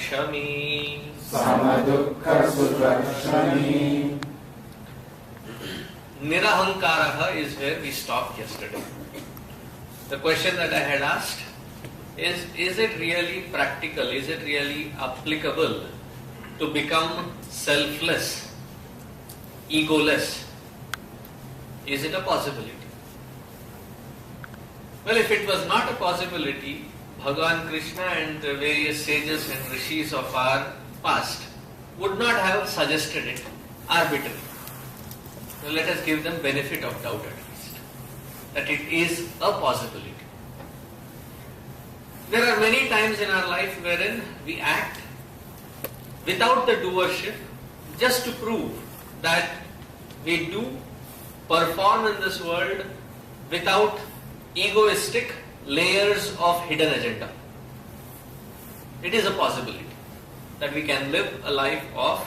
Surakshami. Samadukha Surakshami. Nirahankaraha is where we stopped yesterday. The question that I had asked is it really practical, is it really applicable to become selfless, egoless? Is it a possibility? Well, if it was not a possibility, Bhagavan Krishna and the various sages and rishis of our past would not have suggested it arbitrarily. So let us give them benefit of doubt at least, that it is a possibility. There are many times in our life wherein we act without the doership just to prove that we do perform in this world without egoistic layers of hidden agenda. It is a possibility that we can live a life of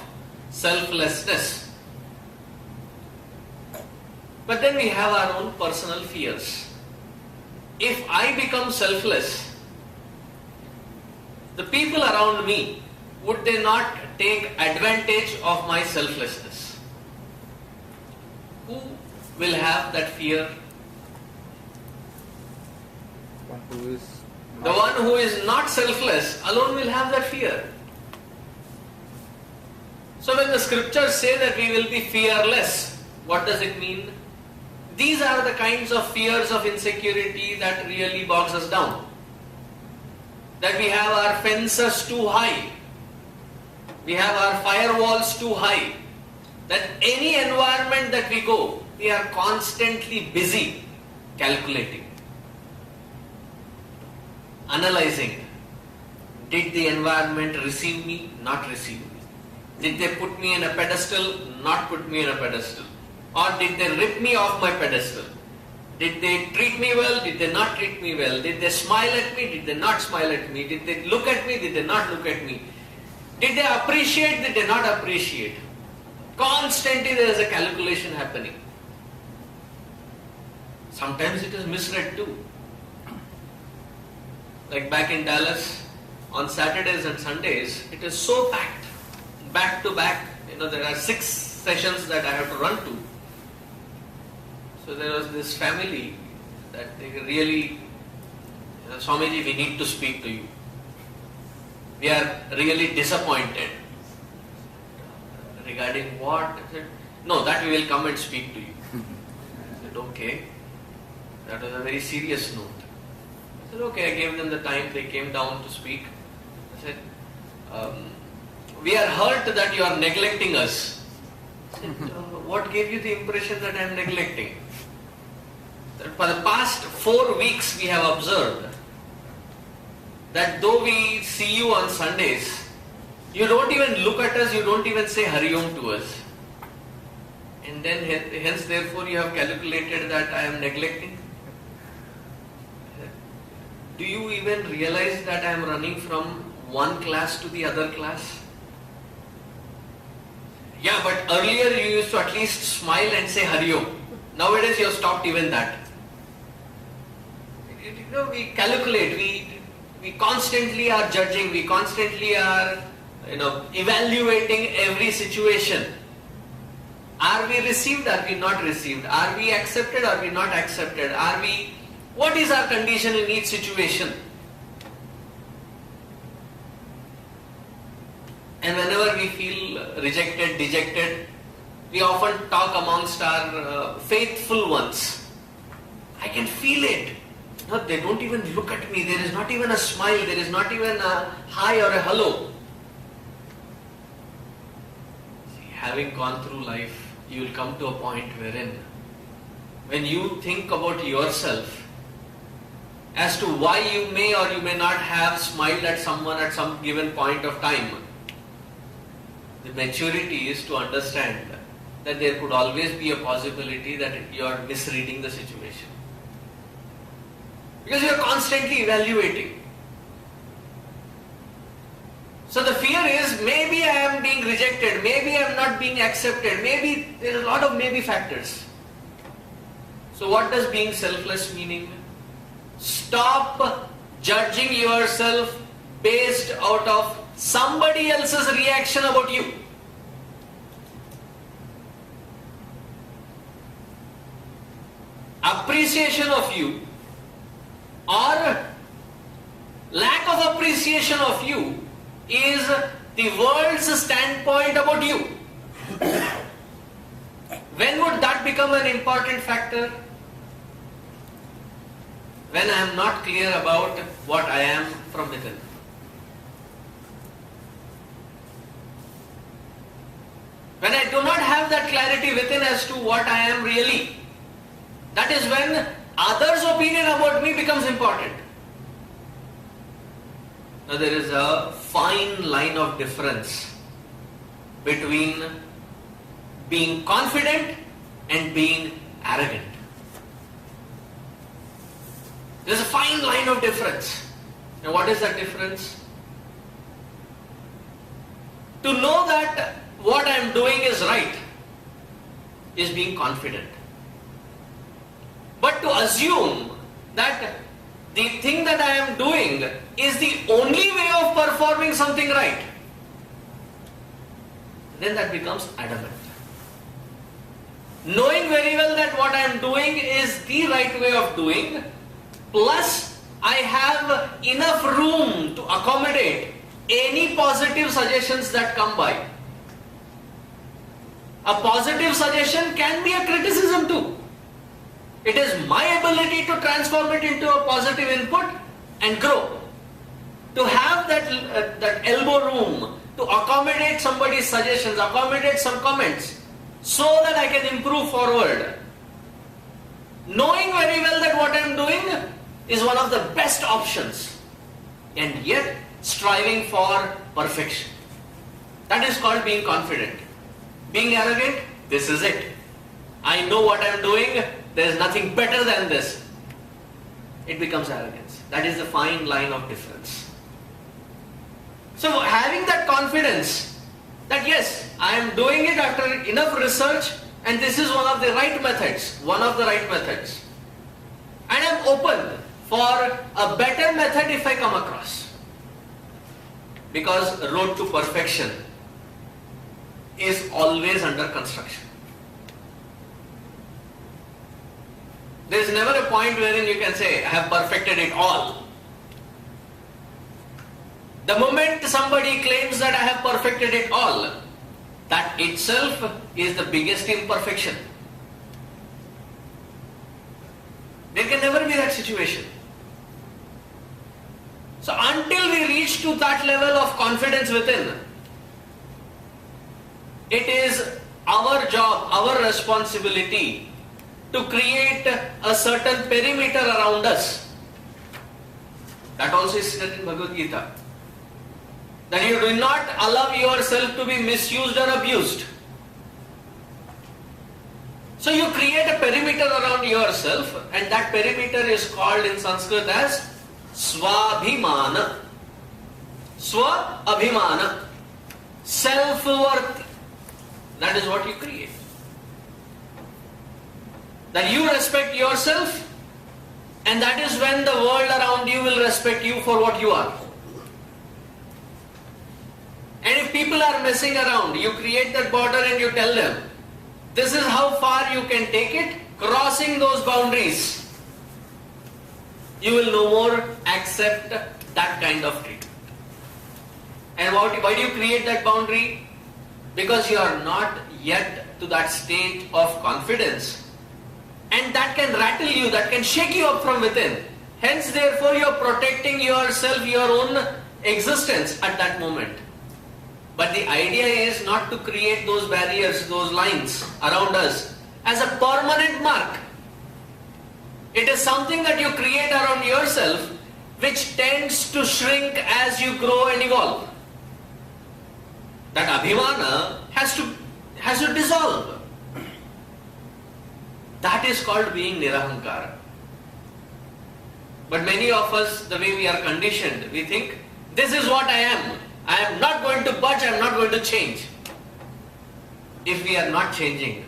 selflessness. But then we have our own personal fears. If I become selfless, the people around me, would they not take advantage of my selflessness? Who will have that fear? The one who is not selfless alone will have that fear. So when the scriptures say that we will be fearless, what does it mean? These are the kinds of fears of insecurity that really bogs us down. That we have our fences too high, we have our firewalls too high, that any environment that we go, we are constantly busy calculating, analyzing. Did the environment receive me? Not receive me. Did they put me in a pedestal? Not put me in a pedestal. Or did they rip me off my pedestal? Did they treat me well? Did they not treat me well? Did they smile at me? Did they not smile at me? Did they look at me? Did they not look at me? Did they appreciate? Did they not appreciate? Constantly there is a calculation happening. Sometimes it is misread too. Like back in Dallas, on Saturdays and Sundays, it is so packed, back to back. There are 6 sessions that I have to run to. So there was this family that they really, Swamiji, we need to speak to you. We are really disappointed. Regarding what? I said, no, that we will come and speak to you. I said, okay. That was a very serious note. I said, okay, I gave them the time, they came down to speak. I said, we are hurt that you are neglecting us. I said, what gave you the impression that I am neglecting? For the past 4 weeks we have observed that though we see you on Sundays, you don't even look at us, you don't even say Hari Om to us. And then hence therefore you have calculated that I am neglecting. Do you even realize that I am running from one class to the other class? Yeah, but earlier you used to at least smile and say Hari Om. Nowadays you have stopped even that. We calculate, we constantly are judging, we constantly are evaluating every situation. Are we received, are we not received? Are we accepted, are we not accepted? What is our condition in each situation? And whenever we feel rejected, dejected, we often talk amongst our faithful ones. I can feel it. No, they don't even look at me. There is not even a smile. There is not even a hi or a hello. See, having gone through life, you will come to a point wherein when you think about yourself as to why you may or you may not have smiled at someone at some given point of time, the maturity is to understand that there could always be a possibility that you are misreading the situation. Because you are constantly evaluating. So the fear is, maybe I am being rejected, maybe I am not being accepted, maybe there is a lot of maybe factors. So what does being selfless meaning? Stop judging yourself based out of somebody else's reaction about you. Appreciation of you or lack of appreciation of you is the world's standpoint about you. When would that become an important factor? When I am not clear about what I am from within. When I do not have that clarity within as to what I am really, that is when others' opinion about me becomes important. Now there is a fine line of difference between being confident and being arrogant. There is a fine line of difference. Now what is that difference? To know that what I am doing is right is being confident. But to assume that the thing that I am doing is the only way of performing something right, then that becomes adamant. Knowing very well that what I am doing is the right way of doing, plus I have enough room to accommodate any positive suggestions that come by. A positive suggestion can be a criticism too. It is my ability to transform it into a positive input and grow. To have that elbow room to accommodate somebody's suggestions, accommodate some comments, so that I can improve forward. Knowing very well that what I am doing is one of the best options, and yet striving for perfection. That is called being confident. Being arrogant, this is it. I know what I am doing, there is nothing better than this. It becomes arrogance. That is the fine line of difference. So having that confidence that yes, I am doing it after enough research and this is one of the right methods, and I am open for a better method if I come across. Because road to perfection is always under construction. There is never a point wherein you can say, I have perfected it all. The moment somebody claims that I have perfected it all, that itself is the biggest imperfection. There can never be that situation. So until we reach to that level of confidence within, it is our job, our responsibility to create a certain perimeter around us. That also is said in Bhagavad Gita. That you do not allow yourself to be misused or abused. So you create a perimeter around yourself, and that perimeter is called in Sanskrit as Swabhimana. Swabhimana. Self-worth. That is what you create. That you respect yourself, and that is when the world around you will respect you for what you are. And if people are messing around, you create that border and you tell them, this is how far you can take it, crossing those boundaries, you will no more accept that kind of treatment. And why do you create that boundary? Because you are not yet to that state of confidence. And that can rattle you, that can shake you up from within. Hence, therefore, you are protecting yourself, your own existence at that moment. But the idea is not to create those barriers, those lines around us as a permanent mark. It is something that you create around yourself which tends to shrink as you grow and evolve. That abhimana has to dissolve. That is called being nirahankara. But many of us, the way we are conditioned, we think, this is what I am. I am not going to budge, I am not going to change. If we are not changing,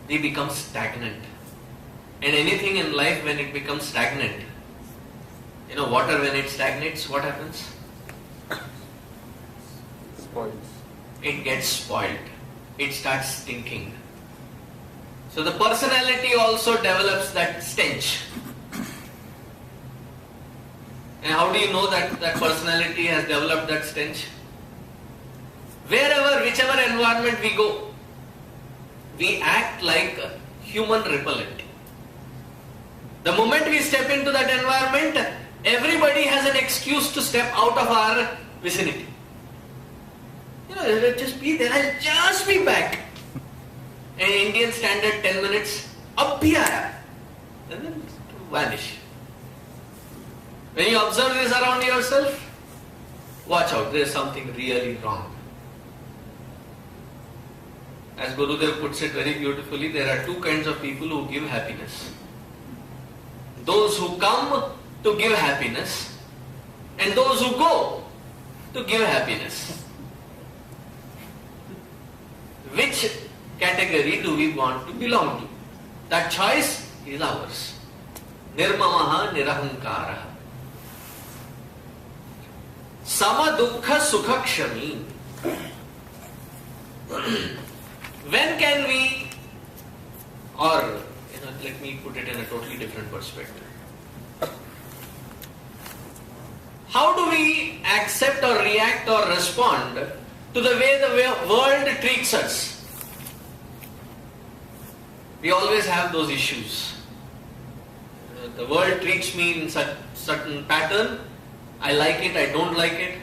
we become stagnant. And anything in life, when it becomes stagnant, water when it stagnates, what happens? spoils. It gets spoiled. It starts stinking. So the personality also develops that stench. And how do you know that that personality has developed that stench? Wherever, whichever environment we go, we act like a human repellent. The moment we step into that environment, everybody has an excuse to step out of our vicinity. I'll just be there, I'll just be back. An Indian standard 10 minutes, ab bhi aaya, and then vanish. When you observe this around yourself, watch out, there is something really wrong. As Gurudev puts it very beautifully, there are two kinds of people who give happiness. Those who come to give happiness and those who go to give happiness. Which category do we want to belong to? That choice is ours. Nirmamaha nirahankaraha. Sama dukkha sukha kshami. When can we, or let me put it in a totally different perspective. How do we accept or react or respond to the way the world treats us? We always have those issues. The world treats me in such certain pattern. I like it, I don't like it.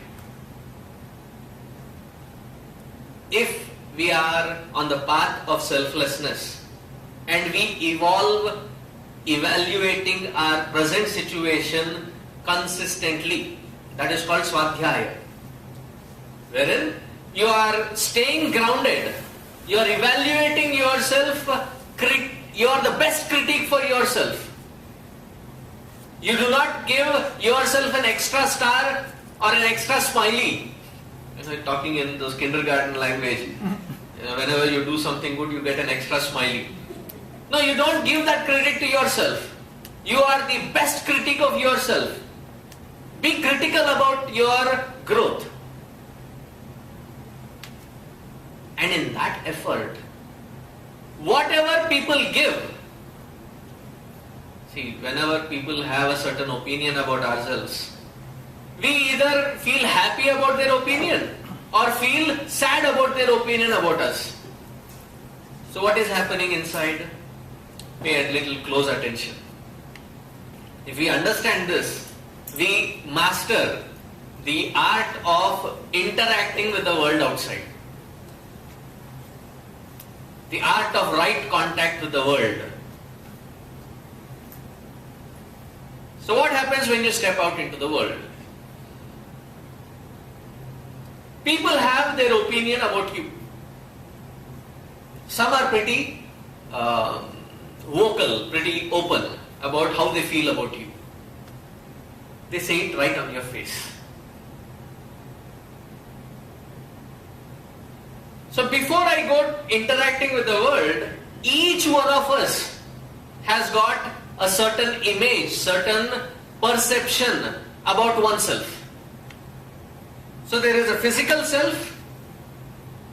If we are on the path of selflessness and we evolve evaluating our present situation consistently, that is called swadhyaya, wherein you are staying grounded, you are evaluating yourself, you are the best critic for yourself. You do not give yourself an extra star or an extra smiley. Talking in those kindergarten language, whenever you do something good, you get an extra smiley. No, you don't give that credit to yourself. You are the best critic of yourself. Be critical about your growth. And in that effort, whatever people give, see, whenever people have a certain opinion about ourselves, we either feel happy about their opinion or feel sad about their opinion about us. So what is happening inside? Pay a little close attention. If we understand this, we master the art of interacting with the world outside. The art of right contact with the world. So what happens when you step out into the world? People have their opinion about you. Some are pretty vocal, pretty open about how they feel about you. They say it right on your face. So before I go interacting with the world, each one of us has got a certain image, certain perception about oneself. So there is a physical self.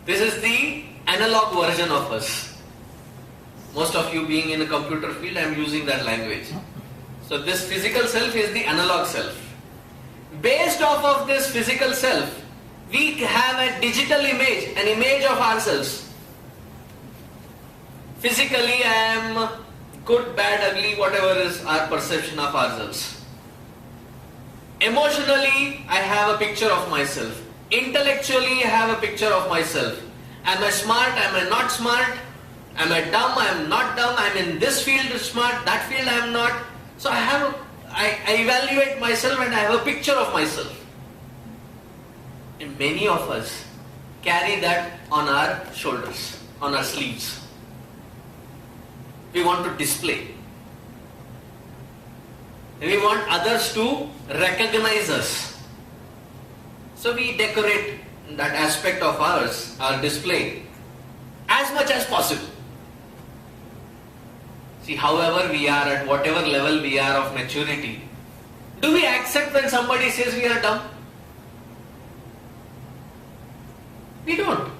This is the analog version of us. Most of you being in a computer field, I am using that language. So this physical self is the analog self. Based off of this physical self, we have a digital image, an image of ourselves. Physically, I am good, bad, ugly, whatever is our perception of ourselves. Emotionally, I have a picture of myself. Intellectually, I have a picture of myself. Am I smart? Am I not smart? Am I dumb? I am not dumb. I am in this field smart, that field I am not. So I evaluate myself and I have a picture of myself. And many of us carry that on our shoulders, on our sleeves. We want to display. We want others to recognize us. So we decorate that aspect of ours, our display, as much as possible. See, however we are, at whatever level we are of maturity, do we accept when somebody says we are dumb? We don't.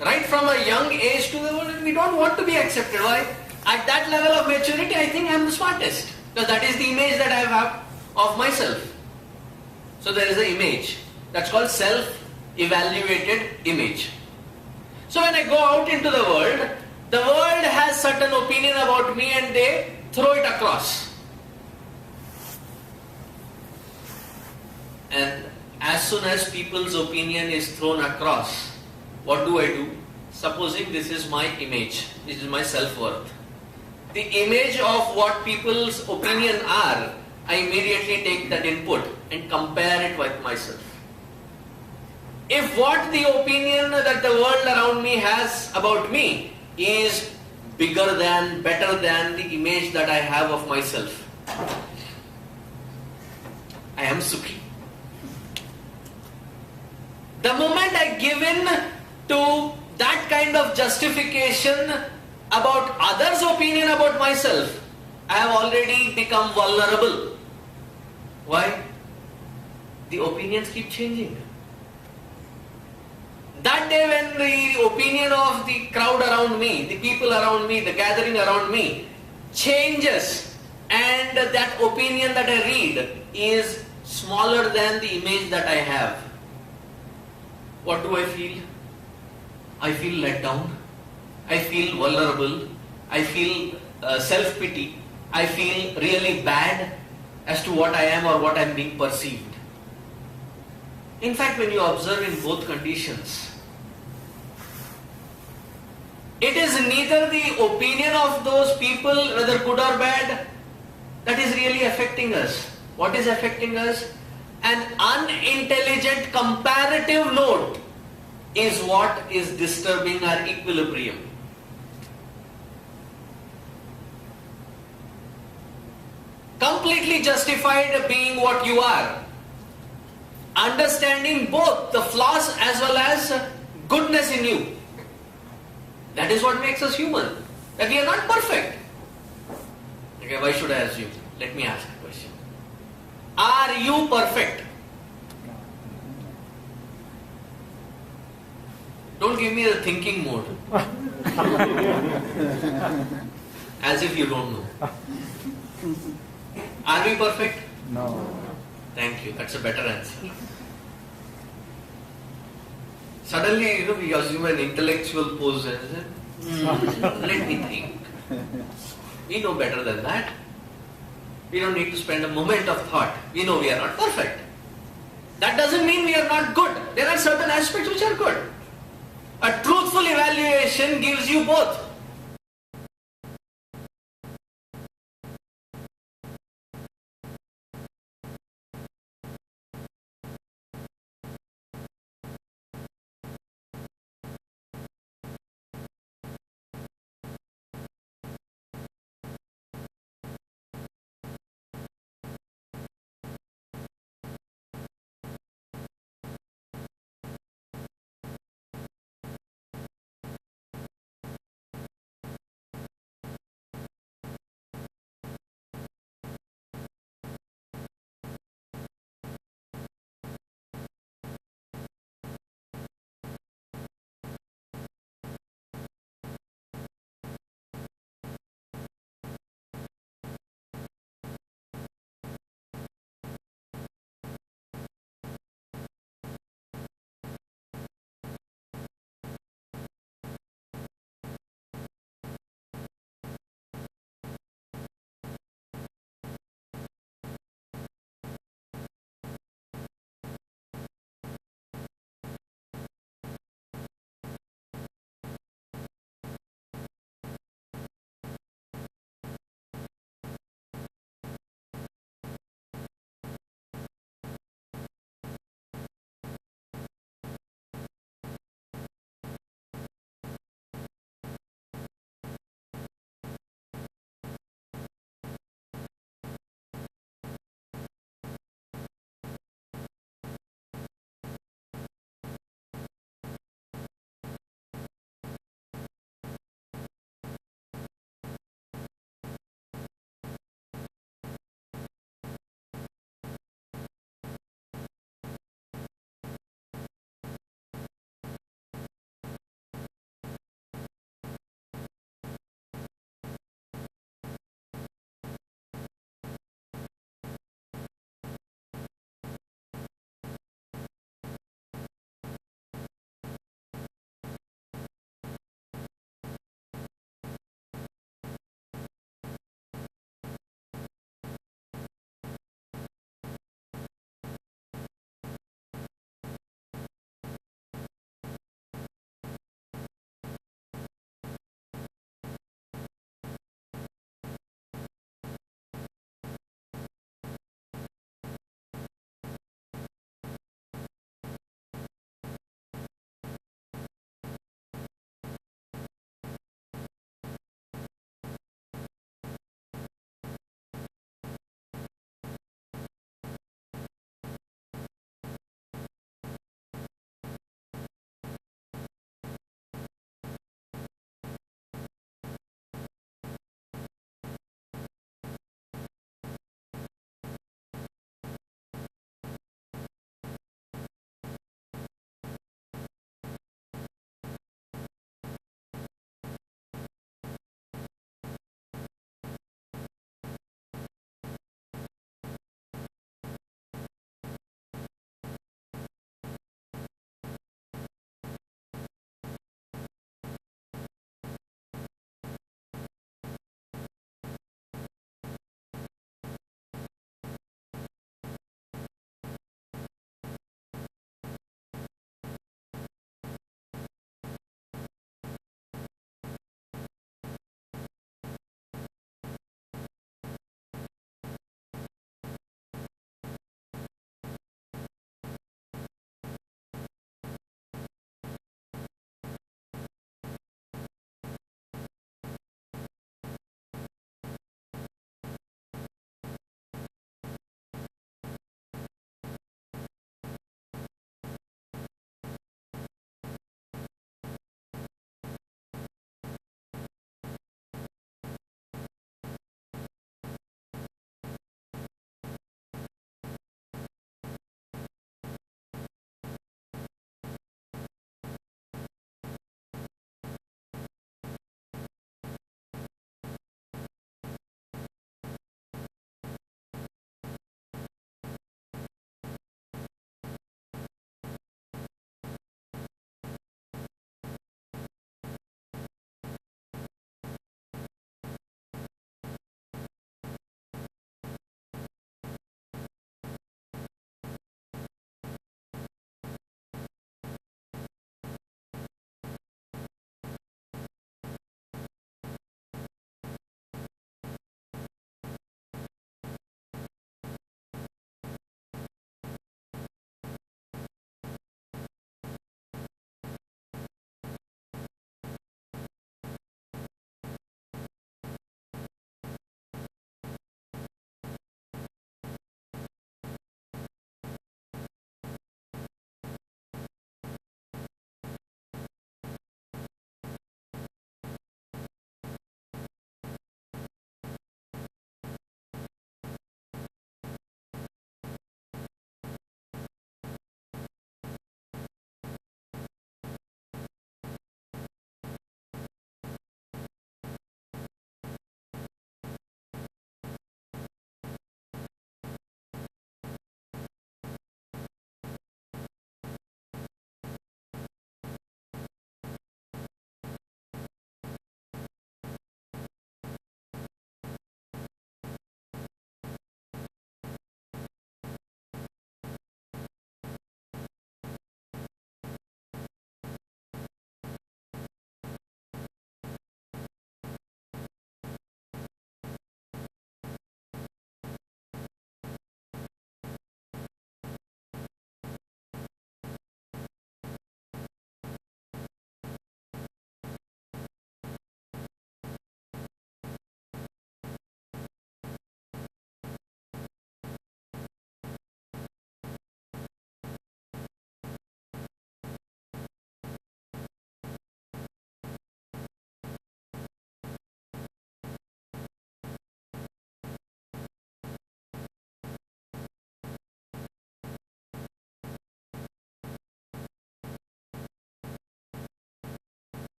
Right from a young age to the world, we don't want to be accepted. Why? At that level of maturity, I think I am the smartest. Because that is the image that I have of myself. So there is an image. That's called self-evaluated image. So when I go out into the world has certain opinion about me and they throw it across. And as soon as people's opinion is thrown across, what do? Supposing this is my image, this is my self-worth. The image of what people's opinion are, I immediately take that input and compare it with myself. If what the opinion that the world around me has about me is bigger than, better than the image that I have of myself, I am Sukhi. The moment I give in to that kind of justification about others' opinion about myself, I have already become vulnerable. Why? The opinions keep changing. That day when the opinion of the crowd around me, the people around me, the gathering around me changes, and that opinion that I read is smaller than the image that I have, what do I feel? I feel let down. I feel vulnerable. I feel self-pity. I feel really bad as to what I am or what I am being perceived. In fact, when you observe in both conditions, it is neither the opinion of those people, whether good or bad, that is really affecting us. What is affecting us? An unintelligent comparative note is what is disturbing our equilibrium. Completely justified being what you are. Understanding both the flaws as well as goodness in you. That is what makes us human. That we are not perfect. Okay, why should I assume? Let me ask a question. Are you perfect? Don't give me the thinking mode. As if you don't know. Are we perfect? No. Thank you. That's a better answer. Suddenly, we assume an intellectual pose and say, let me think. We know better than that. We don't need to spend a moment of thought. We know we are not perfect. That doesn't mean we are not good. There are certain aspects which are good. A truthful evaluation gives you both